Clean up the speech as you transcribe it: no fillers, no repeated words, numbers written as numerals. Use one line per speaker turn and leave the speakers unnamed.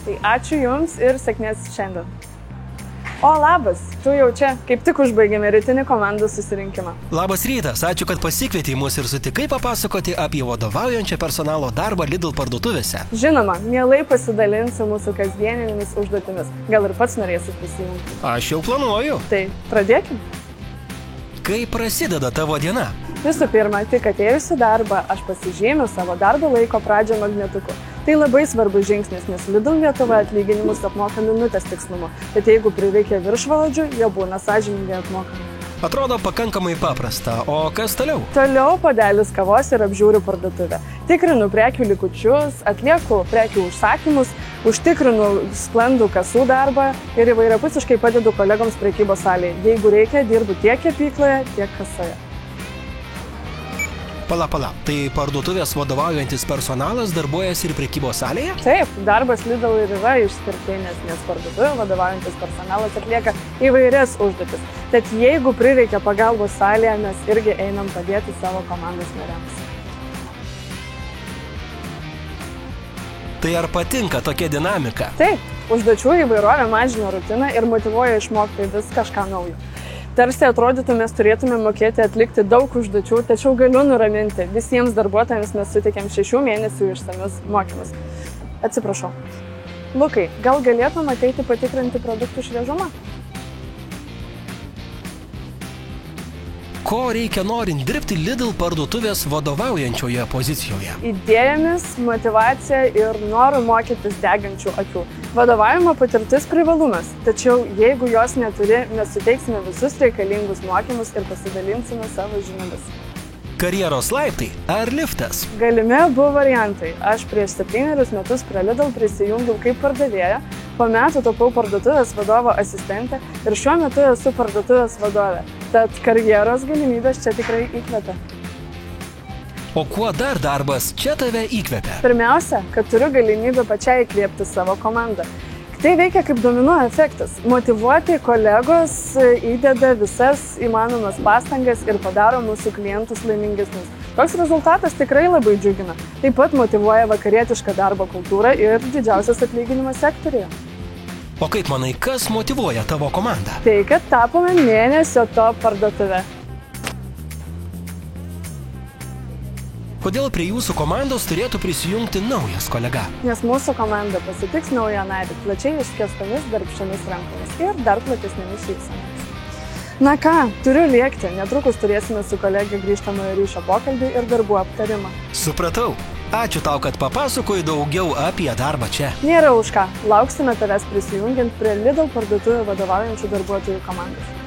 Tai ačiū Jums ir sėkmės šiandien. O labas, tu jau čia, kaip tik užbaigėme rytinį komandų susirinkimą.
Labas rytas, ačiū, kad pasikvietei mus ir sutikai papasakoti apie vadovaujančią personalo darbą Lidl parduotuvėse.
Žinoma, mielai pasidalinsiu mūsų kasdieninėmis užduotimis. Gal ir pats norėsit prisijungti?
Aš jau planuoju.
Tai pradėkim.
Kaip prasideda tavo diena?
Visų pirma, tik atėjus į darbą, aš pasižymiu savo darbo laiko pradžią magnetuku. Tai labai svarbus žingsnis, nes Lidl Lietuva atlyginimus apmoka minutės tikslumu, bet jeigu prireikia viršvalandžių, jie būna sąžiningai apmokami.
Atrodo pakankamai paprasta, o kas toliau?
Toliau puodelis kavos ir apžiūriu parduotuvę. Tikrinu prekių likučius, atlieku prekių užsakymus, užtikrinu sklandų kasų darbą ir įvairiapusiškai padedu kolegoms prekybos salėje. Jeigu reikia, dirbu tiek kepykloje, tiek kasoje.
Pala, tai parduotuvės vadovaujantis personalas darbuojasi ir prekybos salėje?
Taip, darbas Lidl ir yra išskirtinis, nes parduotuvė vadovaujantis personalas atlieka įvairias užduotis. Tad jeigu prireikia pagalbos salėje, mes irgi einam padėti savo komandos nariams.
Tai ar patinka tokia dinamika?
Taip, užduočių įvairovė mažina rutiną ir motyvuoja išmokti vis kažką naujo. Tarsi atrodytų, mes turėtume mokėti atlikti daug užduočių, tačiau galiu nuraminti. Visiems darbuotojams mes suteikėm 6 mėnesių išsamius mokymus. Atsiprašau. Lukai, gal galėtum ateiti patikrinti produktų šviežumą?
Ko reikia norint dirbti Lidl parduotuvės vadovaujančioje pozicijoje?
Idėjomis, motyvacija ir noru mokytis degančių akių. Vadovavimo patirtis privalumas, tačiau jeigu jos neturi, mes suteiksime visus reikalingus mokymus ir pasidalinsime savo žiniomis.
Karjeros laiptai ar liftas?
Galimi abu variantai. Aš prieš 7 metus prie Lidl prisijungiau kaip pardavėja, po metų tapau parduotuvės vadovo asistentė ir šiuo metu esu parduotuvės vadovė. Tad karjeros galimybės čia tikrai įkvepia.
O kuo dar darbas čia tave įkvepia?
Pirmiausia, kad turiu galimybę pačiai įkvėpti savo komandą. Tai veikia kaip domino efektas. Motyvuoti kolegos įdeda visas įmanomas pastangas ir padaro mūsų klientus laimingesnius. Toks rezultatas tikrai labai džiugina. Taip pat motyvuoja vakarietišką darbo kultūrą ir didžiausias atlyginimas sektoriuje.
O kaip manai, kas motyvuoja tavo komandą?
Tai, kad tapome mėnesio top parduotuvė.
Kodėl prie jūsų komandos turėtų prisijungti naujas kolega?
Nes mūsų komanda pasitiks naują narį plačiai išskėstomis darbščiomis rankomis ir dar platesnėmis šypsenomis. Na ką, turiu lėkti, netrukus turėsime su kolegė grįžtamojo ryšio pokalbį ir darbų aptarimą.
Supratau. Ačiū tau, kad papasakojai daugiau apie darbą čia.
Nėra už ką, lauksime tavęs prisijungiant prie Lidl parduotuvę vadovaujančių darbuotojų komandos.